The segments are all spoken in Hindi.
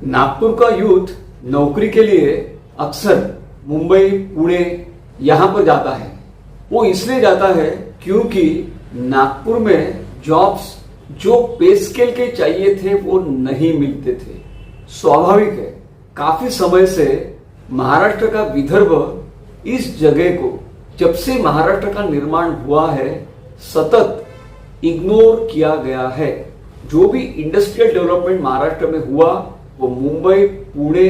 नागपुर का यूथ नौकरी के लिए अक्सर मुंबई, पुणे यहां पर जाता है। वो इसलिए जाता है क्योंकि नागपुर में जॉब्स जो पे स्केल के चाहिए थे वो नहीं मिलते थे। स्वाभाविक है, काफी समय से महाराष्ट्र का विदर्भ इस जगह को जब से महाराष्ट्र का निर्माण हुआ है सतत इग्नोर किया गया है। जो भी इंडस्ट्रियल डेवलपमेंट महाराष्ट्र में हुआ वो मुंबई, पुणे,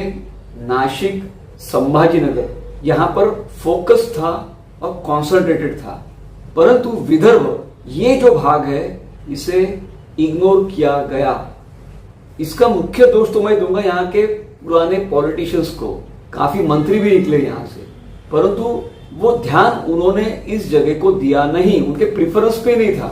नासिक, संभाजीनगर यहां पर फोकस था और कॉन्सेंट्रेटेड था, परंतु विदर्भ ये जो भाग है इसे इग्नोर किया गया। इसका मुख्य दोष तो मैं दूंगा यहाँ के पुराने पॉलिटिशियंस को। काफी मंत्री भी निकले यहाँ से, परंतु वो ध्यान उन्होंने इस जगह को दिया नहीं। उनके प्रेफरेंस पे नहीं था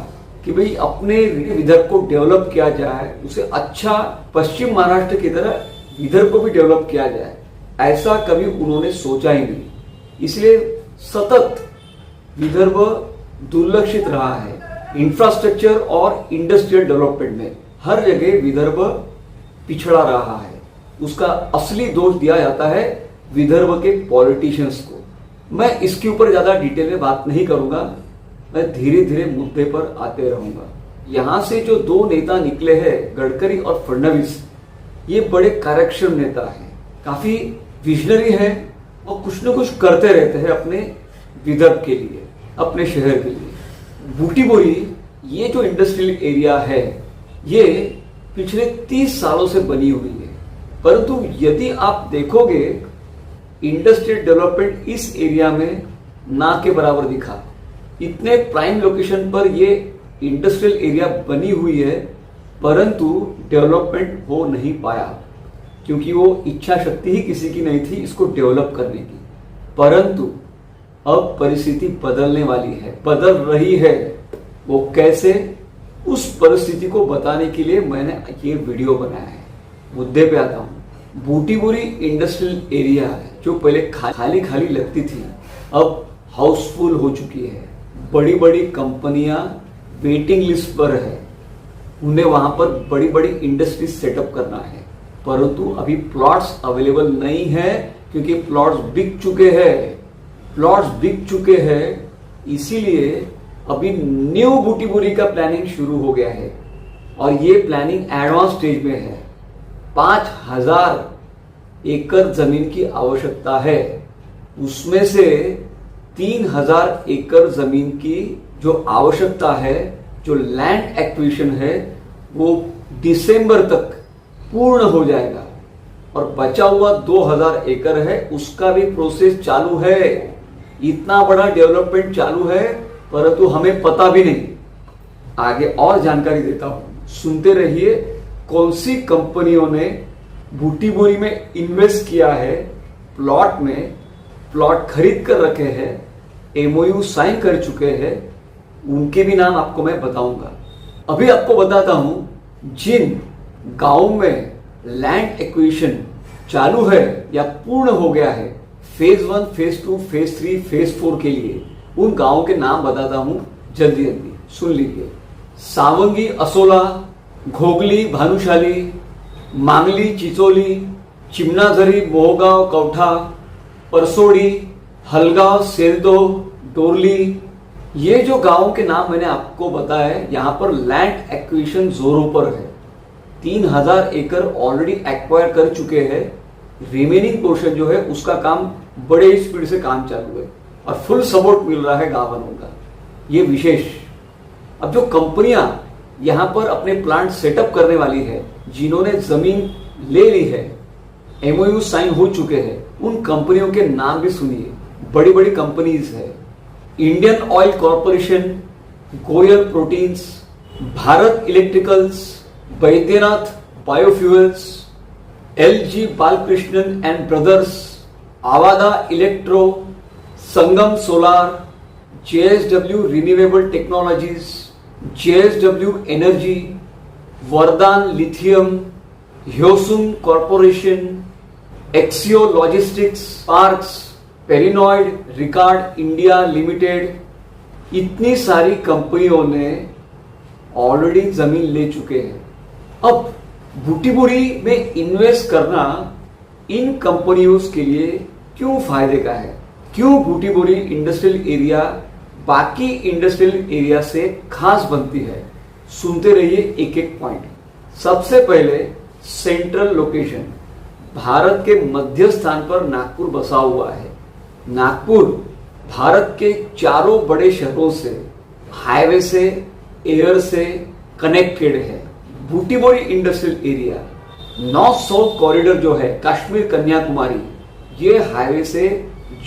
कि भाई अपने विदर्भ को डेवलप किया जाए, उसे अच्छा पश्चिम महाराष्ट्र की तरह विदर्भ को भी डेवलप किया जाए, ऐसा कभी उन्होंने सोचा ही नहीं। इसलिए सतत विदर्भ दुर्लक्षित रहा है। इंफ्रास्ट्रक्चर और इंडस्ट्रियल डेवलपमेंट में हर जगह विदर्भ पिछड़ा रहा है। उसका असली दोष दिया जाता है विदर्भ के पॉलिटिशियंस को। मैं इसके ऊपर ज्यादा डिटेल में बात नहीं करूंगा, मैं धीरे धीरे मुद्दे पर आते रहूंगा। यहां से जो दो नेता निकले हैं, गडकरी और फडणवीस, ये बड़े कार्यक्षम नेता हैं, काफी विजनरी हैं और कुछ न कुछ करते रहते हैं अपने विदर्भ के लिए, अपने शहर के लिए। बूटीबोरी ये जो इंडस्ट्रियल एरिया है ये पिछले 30 सालों से बनी हुई है, परंतु यदि आप देखोगे इंडस्ट्रियल डेवलपमेंट इस एरिया में ना के बराबर दिखा। इतने प्राइम लोकेशन पर ये इंडस्ट्रियल एरिया बनी हुई है, परंतु डेवलपमेंट हो नहीं पाया क्योंकि वो इच्छा शक्ति ही किसी की नहीं थी इसको डेवलप करने की। परंतु अब परिस्थिति बदलने वाली है, बदल रही है। वो कैसे, उस परिस्थिति को बताने के लिए मैंने ये वीडियो बनाया है। मुद्दे पे आता हूं। बूटीबोरी इंडस्ट्रियल एरिया है जो पहले खाली खाली लगती थी, अब हाउसफुल हो चुकी है। बड़ी बड़ी कंपनियां वेटिंग लिस्ट पर है, उन्हें वहां पर बड़ी बड़ी इंडस्ट्री सेटअप करना है, परंतु अभी प्लॉट्स अवेलेबल नहीं है क्योंकि प्लॉट्स बिक चुके हैं। प्लॉट्स बिक चुके हैं, इसीलिए अभी न्यू बूटीबोरी का प्लानिंग शुरू हो गया है और ये प्लानिंग एडवांस स्टेज में है। 5000 एकड़ जमीन की आवश्यकता है, उसमें से 3000 एकड़ जमीन की जो आवश्यकता है, जो लैंड एक्विजिशन है, वो दिसंबर तक पूर्ण हो जाएगा और बचा हुआ 2000 एकड़ है उसका भी प्रोसेस चालू है। इतना बड़ा डेवलपमेंट चालू है परंतु हमें पता भी नहीं। आगे और जानकारी देता हूं, सुनते रहिए। कौन सी कंपनियों ने बूटीबोरी में इन्वेस्ट किया है, प्लॉट में प्लॉट खरीद कर रखे हैं, एमओयू साइन कर चुके हैं, उनके भी नाम आपको मैं बताऊंगा। अभी आपको बताता हूं जिन गांव में लैंड एक्विजिशन चालू है या पूर्ण हो गया है फेज 1, फेज 2, फेज 3, फेज 4 के लिए, उन गांवों के नाम बताता हूं जल्दी जल्दी सुन लीजिए। सावंगी असोला, घोगली भानुशाली, मांगली चिचोली, चिमनाझरी मोहगांव कौठा, परसोड़ी, हलगांव सेलदो, डोरली, ये जो गांवों के नाम मैंने आपको बताया, यहां पर लैंड एक्विजिशन जोरों पर है। 3000 एकड़ ऑलरेडी एक्वायर कर चुके हैं। रिमेनिंग पोर्शन जो है उसका काम बड़े स्पीड से काम चालू है और फुल सपोर्ट मिल रहा है गांव वालों का, ये विशेष। अब जो कंपनियां यहां पर अपने प्लांट सेटअप करने वाली है, जिन्होंने जमीन ले ली है, एमओयू साइन हो चुके हैं, उन कंपनियों के नाम भी सुनिए। बड़ी बड़ी कंपनीज है, Indian oil corporation, Goyal proteins, Bharat electricals, Baidyanath biofuels, LG Balakrishnan and brothers, Avaada electro, Sangam solar, JSW renewable technologies, JSW energy, Vardaan lithium, Hyosung corporation, Axio logistics parks, Pernod Ricard India limited, इतनी सारी कंपनियों ने ऑलरेडी जमीन ले चुके हैं। अब बूटीबोरी में इन्वेस्ट करना इन कंपनियों के लिए क्यों फायदे का है? क्यों बूटीबोरी इंडस्ट्रियल एरिया बाकी इंडस्ट्रियल एरिया से खास बनती है? सुनते रहिए एक एक पॉइंट। सबसे पहले सेंट्रल लोकेशन। भारत के मध्य स्थान पर नागपुर बसा हुआ है। नागपुर भारत के चारों बड़े शहरों से हाईवे से, एयर से कनेक्टेड है। Butibori industrial area north south corridor जो है कश्मीर कन्याकुमारी, ये हाईवे से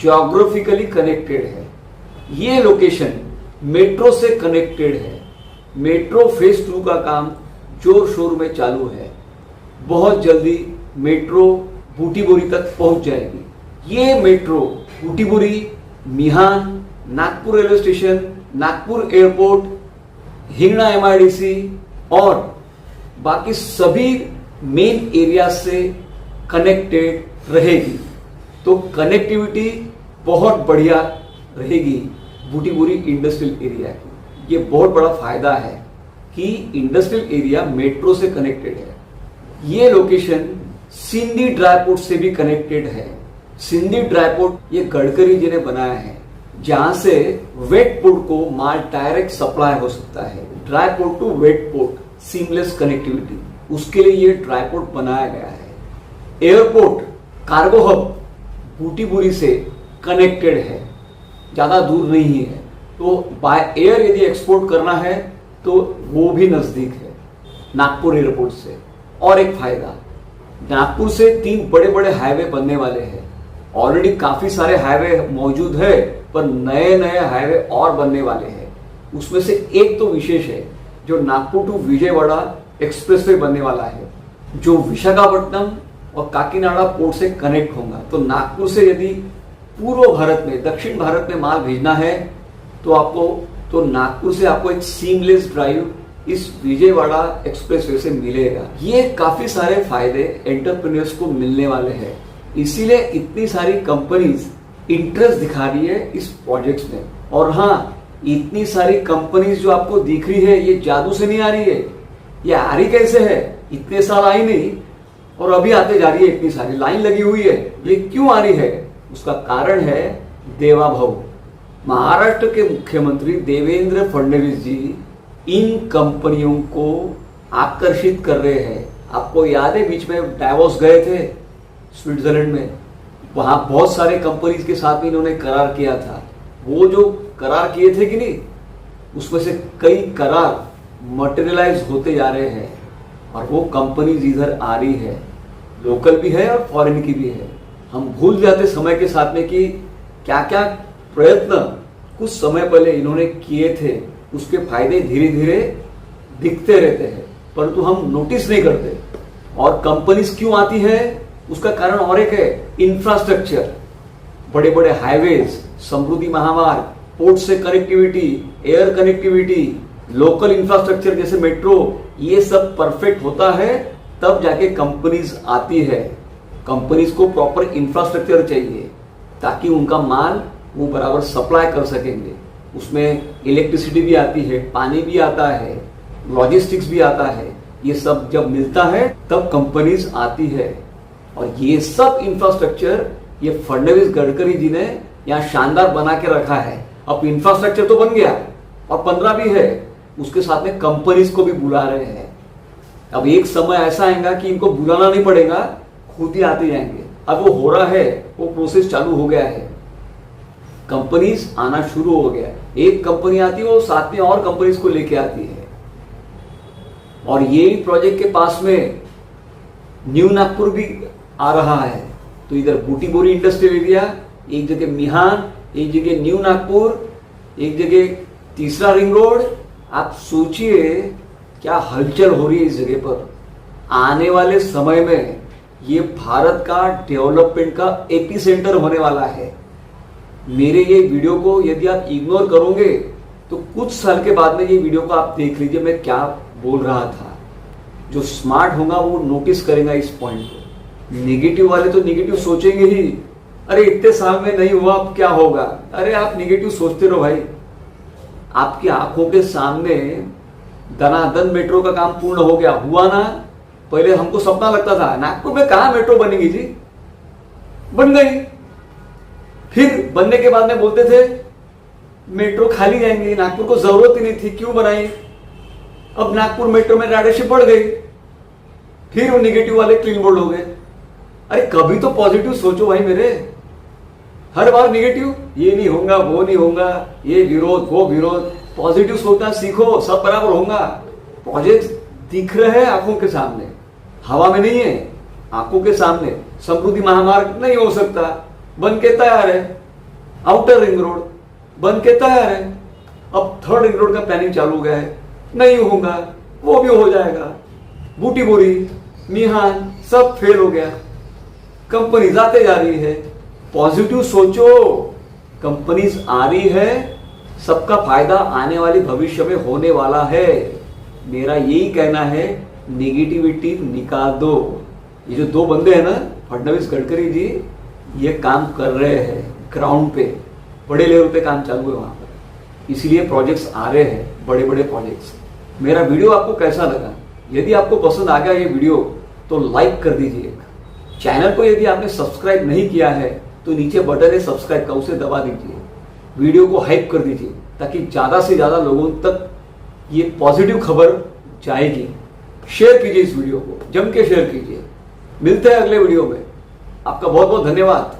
ज्योग्राफिकली कनेक्टेड है। ये लोकेशन मेट्रो से कनेक्टेड है। मेट्रो फेज 2 का काम जोर शोर में चालू है। बहुत जल्दी मेट्रो बूटीबोरी तक पहुंच जाएगी। ये metro Butibori, Mihan, Nagpur railway station, Nagpur airport, Hingna MIDC और बाकी सभी मेन एरिया से कनेक्टेड रहेगी। तो कनेक्टिविटी बहुत बढ़िया रहेगी बूटीबोरी इंडस्ट्रियल एरिया की। ये बहुत बड़ा फायदा है कि इंडस्ट्रियल एरिया मेट्रो से कनेक्टेड है। ये लोकेशन सिंधी ड्राईपोर्ट से भी कनेक्टेड है। सिंधी ड्राईपोर्ट ये गडकरी जी ने बनाया है, जहां से वेट पोर्ट को माल डायरेक्ट सप्लाई हो सकता है। Dry port to wet port seamless connectivity, उसके लिए ये ड्राईपोर्ट बनाया गया है। एयरपोर्ट कार्गो हब बूटीबोरी से कनेक्टेड है, ज्यादा दूर नहीं है। तो बाय एयर यदि एक्सपोर्ट करना है तो वो भी नजदीक है नागपुर एयरपोर्ट से। और एक फायदा, नागपुर से 3 बड़े बड़े हाईवे बनने वाले हैं। ऑलरेडी काफी सारे हाईवे मौजूद है, पर नए नए हाईवे और बनने वाले हैं। उसमें से एक तो विशेष है, जो नागपुर टू विजयवाड़ा एक्सप्रेसवे बनने वाला है, जो विशाखापट्टनम और काकीनाडा पोर्ट से कनेक्ट होगा। तो नागपुर से यदि पूर्व भारत में, दक्षिण भारत में माल भेजना है तो नागपुर से आपको एक सीमलेस ड्राइव इस विजयवाड़ा एक्सप्रेसवे से मिलेगा। ये काफी सारे फायदे एंटरप्रेन्योर्स को मिलने वाले हैं। इसीलिए इतनी सारी कंपनीज इंटरेस्ट दिखा रही है इस प्रोजेक्ट में। और हाँ, इतनी सारी कंपनीज जो आपको दिख रही है, ये जादू से नहीं आ रही है। ये आ रही कैसे है? इतने साल आई नहीं और अभी आते जा रही है। इतनी सारी लाइन लगी हुई है। ये क्यों आ रही है? उसका कारण है देवाभाऊ। महाराष्ट्र के मुख्यमंत्री देवेंद्र फडणवीस जी इन कंपनियों को आकर्षित कर रहे हैं। आपको याद है, बीच में डावोस गए थे स्विट्जरलैंड में, वहां बहुत सारे कंपनीज के साथ में इन्होंने करार किया था। वो जो करार किए थे कि नहीं, उसमें से कई करार मटेरियलाइज होते जा रहे हैं और वो कंपनीज इधर आ रही है। लोकल भी है और फॉरेन की भी है। हम भूल जाते समय के साथ में कि क्या क्या प्रयत्न कुछ समय पहले इन्होंने किए थे, उसके फायदे धीरे धीरे दिखते रहते हैं, परंतु हम नोटिस नहीं करते। और कंपनीज क्यों आती है, उसका कारण और एक है, इंफ्रास्ट्रक्चर, बड़े बड़े हाईवेज, समृद्धि महामार्ग, पोर्ट से connectivity, air connectivity, local infrastructure जैसे मेट्रो, ये सब परफेक्ट होता है तब जाके कंपनीज आती है। कंपनीज को प्रॉपर इंफ्रास्ट्रक्चर चाहिए ताकि उनका माल वो बराबर सप्लाई कर सकेंगे। उसमें इलेक्ट्रिसिटी भी आती है, पानी भी आता है, लॉजिस्टिक्स भी आता है। ये सब जब मिलता है तब कंपनीज आती है। और ये सब इंफ्रास्ट्रक्चर ये फडणवीस गडकरी जी ने यहाँ शानदार बना के रखा है। अब इंफ्रास्ट्रक्चर तो बन गया और 15 भी है, उसके साथ में कंपनीज को भी बुला रहे हैं। अब एक समय ऐसा आएगा कि इनको बुलाना नहीं पड़ेगा, खुद ही आते जाएंगे। अब वो हो रहा है, वो प्रोसेस चालू हो गया है। कंपनीज आना शुरू हो गया। एक कंपनी आती है, वो साथ में और कंपनीज को लेके आती है। और ये प्रोजेक्ट के पास में न्यू नागपुर भी आ रहा है। तो इधर बूटीबोरी इंडस्ट्रियल एरिया, एक जगह मिहान, एक जगह न्यू नागपुर, एक जगह तीसरा रिंग रोड। आप सोचिए क्या हलचल हो रही है इस जगह पर। आने वाले समय में ये भारत का डेवलपमेंट का एपी सेंटर होने वाला है। मेरे ये वीडियो को यदि आप इग्नोर करोगे तो कुछ साल के बाद में ये वीडियो को आप देख लीजिए मैं क्या बोल रहा था। जो स्मार्ट होगा वो नोटिस करेगा इस पॉइंट को। नेगेटिव वाले तो नेगेटिव सोचेंगे ही, अरे इतने साल में नहीं हुआ अब क्या होगा। अरे आप नेगेटिव सोचते रहो भाई। आपकी आंखों के सामने दनादन मेट्रो का काम पूर्ण हो गया, हुआ ना, पहले हमको सपना लगता था नागपुर में कहां मेट्रो बनेगी जी, बन गई। फिर बनने के बाद में बोलते थे मेट्रो खाली जाएंगी, नागपुर को जरूरत ही नहीं थी, क्यों बनाई। अब नागपुर मेट्रो में राइडरशिप बढ़ गई, फिर वो निगेटिव वाले क्लीन बोल्ड हो गए। अरे कभी तो पॉजिटिव सोचो भाई मेरे, हर बार निगेटिव, ये नहीं होगा वो नहीं होगा, ये विरोध वो विरोध। पॉजिटिव सोचना सीखो, सब बराबर होगा। प्रोजेक्ट दिख रहे हैं आंखों के सामने, हवा में नहीं है, आंखों के सामने। समृद्धि महामार्ग नहीं हो सकता, बन के तैयार है। आउटर रिंग रोड बन के तैयार है, अब थर्ड रिंग रोड का प्लानिंग चालू हो गया है, नहीं होगा वो भी हो जाएगा। बूटी बोरी मिहान सब फेल हो गया, कंपनी आते जा रही है। पॉजिटिव सोचो, कंपनीज आ रही है, सबका फायदा आने वाले भविष्य में होने वाला है। मेरा यही कहना है, नेगेटिविटी निकाल दो। ये जो दो बंदे हैं ना, फडणवीस गडकरी जी, ये काम कर रहे हैं ग्राउंड पे, बड़े लेवल पे काम चालू है वहां पर, इसलिए प्रोजेक्ट्स आ रहे हैं, बड़े बड़े प्रोजेक्ट्स। मेरा वीडियो आपको कैसा लगा? यदि आपको पसंद आ गया ये वीडियो तो लाइक कर दीजिए। चैनल को यदि आपने सब्सक्राइब नहीं किया है तो नीचे बटन है सब्सक्राइब का, उसे दबा दीजिए। वीडियो को हाइप कर दीजिए ताकि ज्यादा से ज्यादा लोगों तक ये पॉजिटिव खबर जाएगी। शेयर कीजिए इस वीडियो को, जम के शेयर कीजिए। मिलते हैं अगले वीडियो में। आपका बहुत बहुत धन्यवाद।